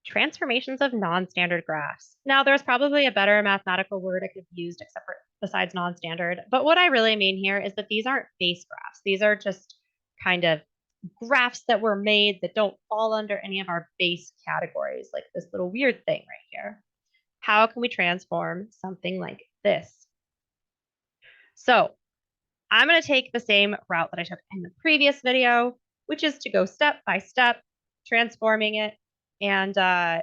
Transformations of non-standard graphs. Now, there's probably a better mathematical word I could have used except for besides non-standard, but what I really mean here is that these aren't base graphs. These are just kind of graphs that were made that don't fall under any of our base categories, like this little weird thing right here. How can we transform something like this? So I'm going to take the same route that I took in the previous video, which is to go step by step, transforming it, and yeah,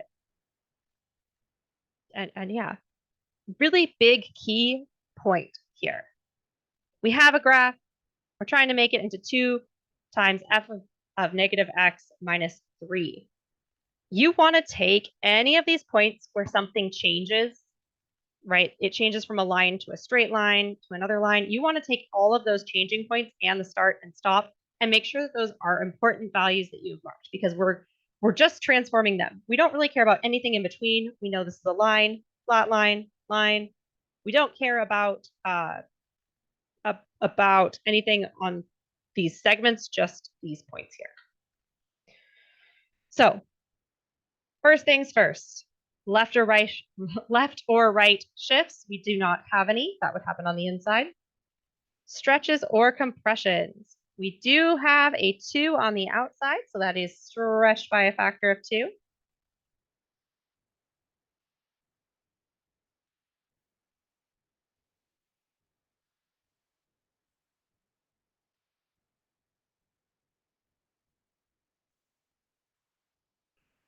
really big key point here. We have a graph. We're trying to make it into 2 times f of negative x minus 3. You want to take any of these points where something changes, right? It changes from a line to a straight line to another line. You want to take all of those changing points and the start and stop and make sure that those are important values that you've marked, because we're just transforming them. We don't really care about anything in between. We know this is a line, flat line, line. We don't care about anything on these segments, just these points here. So first things first, left or right shifts. We do not have any. That would happen on the inside. Stretches or compressions. We do have a 2 on the outside, so that is stretched by a factor of 2.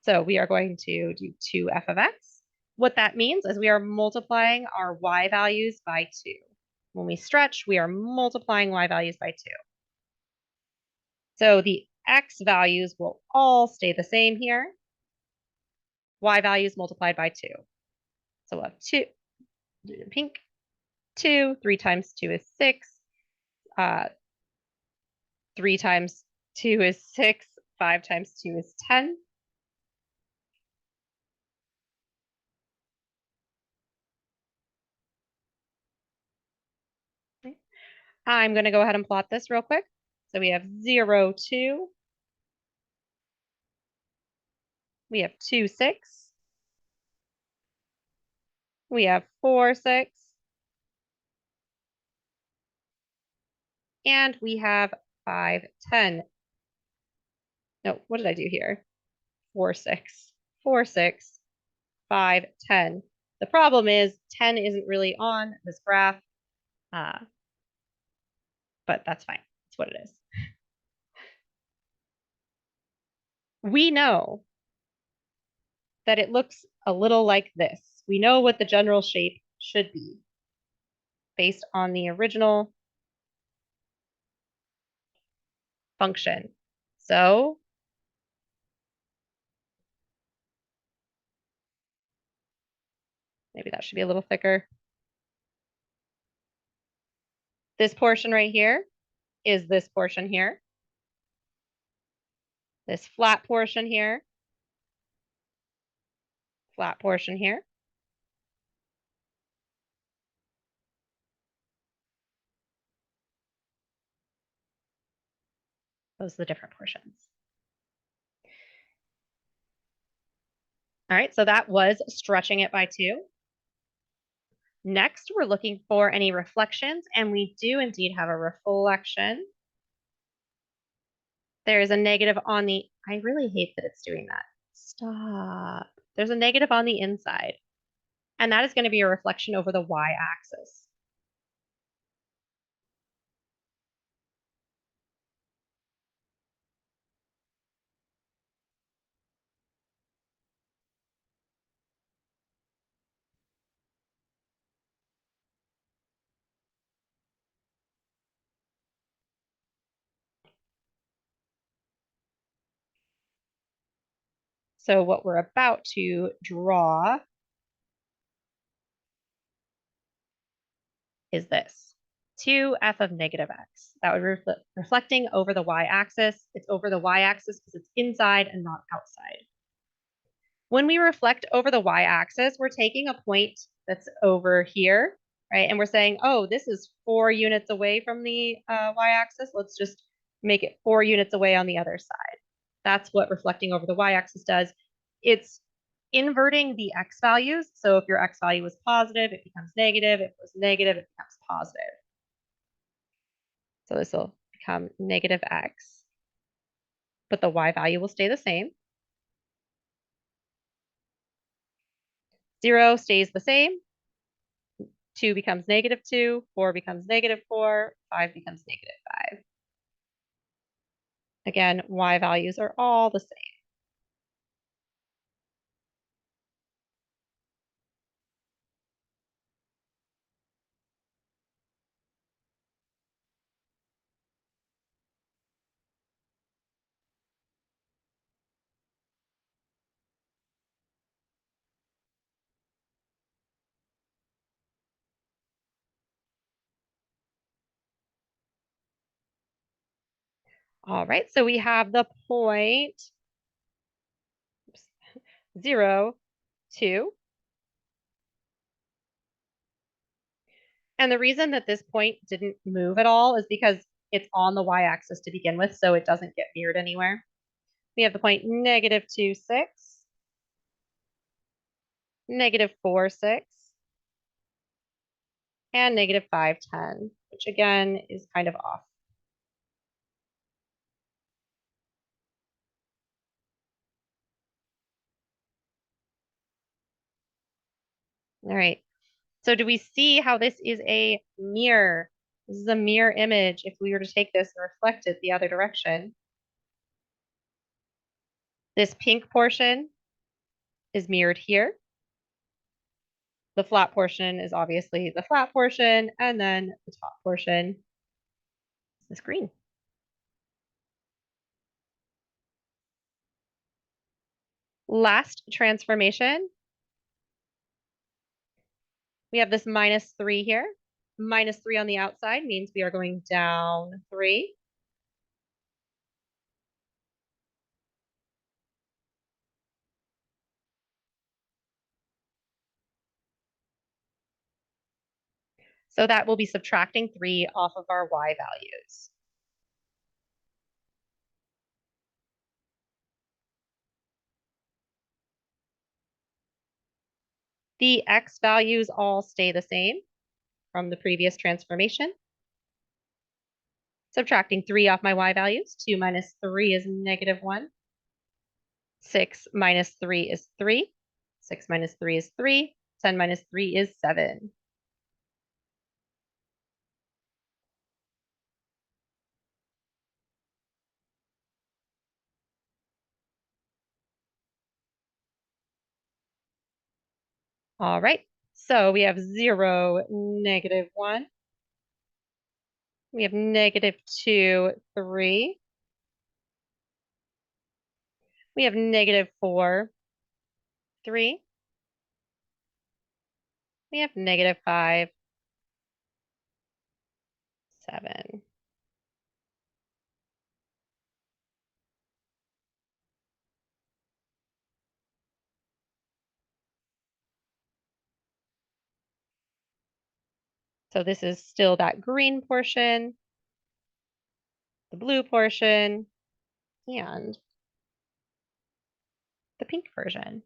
So we are going to do 2f of x. What that means is we are multiplying our y values by 2. When we stretch, we are multiplying y values by 2. So the x values will all stay the same here. Y values multiplied by 2. So we'll have 2, pink, 2, 3 times 2 is 6. 3 times 2 is 6. 5 times 2 is 10. Okay. I'm going to go ahead and plot this real quick. So we have 0, 2. We have 2, 6. We have 4, 6. And we have 5, 10. No, what did I do here? 4, 6. 4, 6. 5, 10. The problem is 10 isn't really on this graph, but that's fine. That's what it is. We know that it looks a little like this. We know what the general shape should be based on the original function. So maybe that should be a little thicker. This portion right here is this portion here. This flat portion here. Flat portion here. Those are the different portions. All right, so that was stretching it by 2. Next, we're looking for any reflections, and we do indeed have a reflection. There is a negative on the, I really hate that it's doing that. Stop. There's a negative on the inside, and that is going to be a reflection over the y-axis. So what we're about to draw is this, 2f of negative x. That would be reflecting over the y-axis. It's over the y-axis because it's inside and not outside. When we reflect over the y-axis, we're taking a point that's over here, right? And we're saying, oh, this is 4 units away from the y-axis. Let's just make it 4 units away on the other side. That's what reflecting over the y-axis does. It's inverting the x values. So if your x value was positive, it becomes negative. If it was negative, it becomes positive. So this will become negative x, but the y value will stay the same. 0 stays the same. 2 becomes -2, 4 becomes -4, 5 becomes -5. Again, y values are all the same. All right, so we have the point 0, 2. And the reason that this point didn't move at all is because it's on the y-axis to begin with, so it doesn't get mirrored anywhere. We have the point -2, 6, -4, 6, and -5, 10, which again is kind of off. All right. So do we see how this is a mirror? This is a mirror image. If we were to take this and reflect it the other direction, this pink portion is mirrored here. The flat portion is obviously the flat portion, and then the top portion is this green. Last transformation, we have this -3 here. -3 on the outside means we are going down 3. So that will be subtracting 3 off of our y values. The x values all stay the same from the previous transformation. Subtracting 3 off my y values, 2 minus 3 is -1. 6 minus 3 is 3. 6 minus 3 is 3. 10 minus 3 is 7. All right, so we have 0, -1. We have -2, 3. We have -4, 3. We have -5, 7. So this is still that green portion, the blue portion, and the pink version.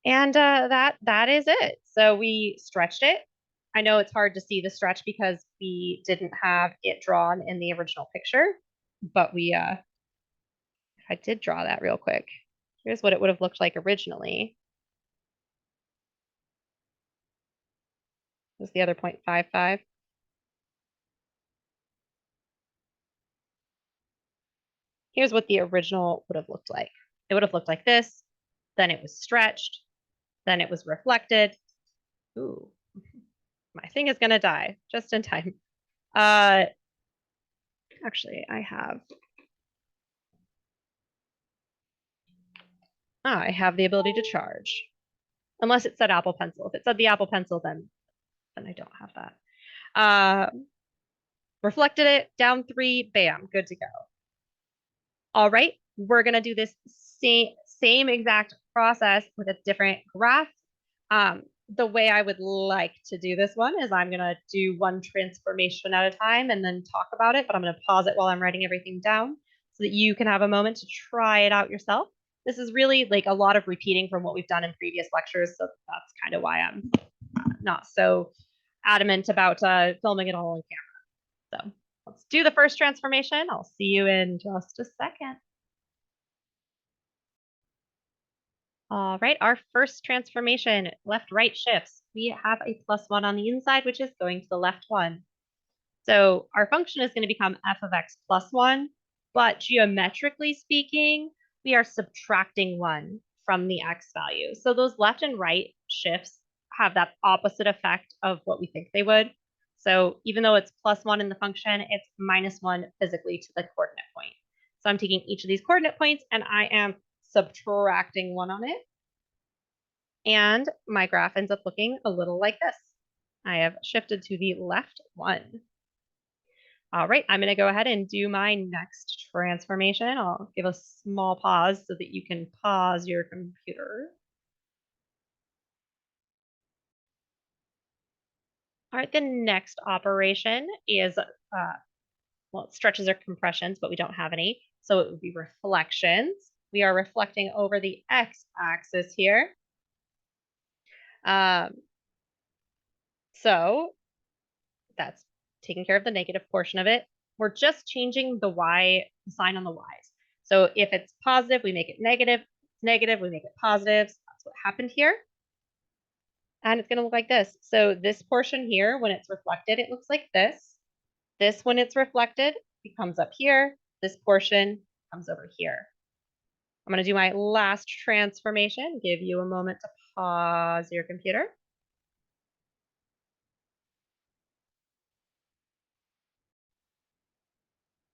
And that is it. So we stretched it. I know it's hard to see the stretch because we didn't have it drawn in the original picture, but I did draw that real quick. Here's what it would have looked like originally. Was the other 0.55. Here's what the original would have looked like. It would have looked like this. Then it was stretched. Then it was reflected. Ooh, my thing is gonna die just in time. Actually, I have the ability to charge. Unless it said Apple Pencil. If it said the Apple Pencil, then I don't have that. Reflected it, down 3, bam, good to go. All right, we're gonna do this same exact process with a different graph. The way I would like to do this one is I'm gonna do one transformation at a time and then talk about it, but I'm gonna pause it while I'm writing everything down so that you can have a moment to try it out yourself. This is really like a lot of repeating from what we've done in previous lectures, so that's kind of why I'm not so adamant about filming it all on camera. So let's do the first transformation. I'll see you in just a second. All right, our first transformation, left-right shifts. We have a +1 on the inside, which is going to the left one. So our function is going to become f of x plus 1, but geometrically speaking, we are subtracting 1 from the x value. So those left and right shifts have that opposite effect of what we think they would. So even though it's +1 in the function, it's -1 physically to the coordinate point. So I'm taking each of these coordinate points and I am subtracting 1 on it. And my graph ends up looking a little like this. I have shifted to the left one. All right, I'm going to go ahead and do my next transformation. I'll give a small pause so that you can pause your computer. All right, the next operation is, well, stretches or compressions, but we don't have any. So it would be reflections. We are reflecting over the x-axis here. So that's taking care of the negative portion of it. We're just changing the sign on the y's. So if it's positive, we make it negative. If it's negative, we make it positive. So that's what happened here. And it's going to look like this. So this portion here, when it's reflected, it looks like this. This, when it's reflected, it comes up here. This portion comes over here. I'm going to do my last transformation. Give you a moment to pause your computer.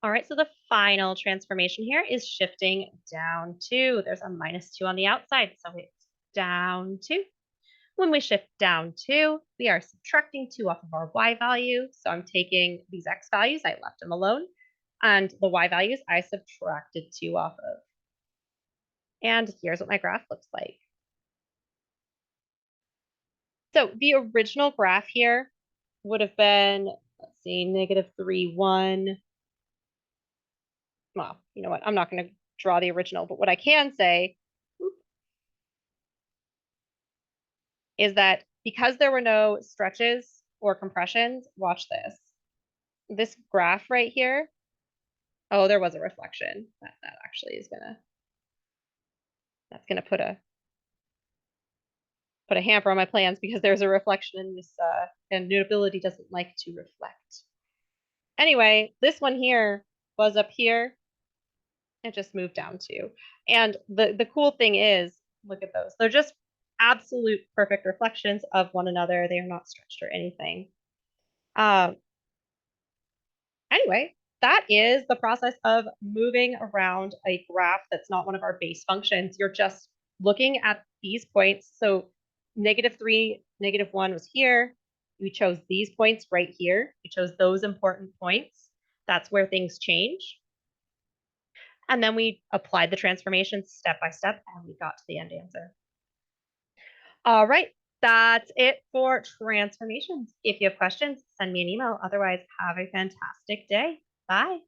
All right, so the final transformation here is shifting down 2. There's a -2 on the outside, so it's down 2. When we shift down 2, we are subtracting 2 off of our y value. So I'm taking these x values, I left them alone, and the y values I subtracted 2 off of. And here's what my graph looks like. So the original graph here would have been, let's see, -3, 1. Well, you know what? I'm not going to draw the original, but what I can say is that because there were no stretches or compressions, watch this. This graph right here, oh, there was a reflection. That actually is that's gonna put a hamper on my plans because there's a reflection in this, and Notability doesn't like to reflect. Anyway, this one here was up here. It just moved down to. And the cool thing is, look at those. They're just absolute perfect reflections of one another. They are not stretched or anything. Anyway, that is the process of moving around a graph that's not one of our base functions. You're just looking at these points. So -3, -1 was here. We chose these points right here. We chose those important points. That's where things change. And then we applied the transformations step by step, and we got to the end answer. All right, that's it for transformations. If you have questions, send me an email. Otherwise, have a fantastic day. Bye.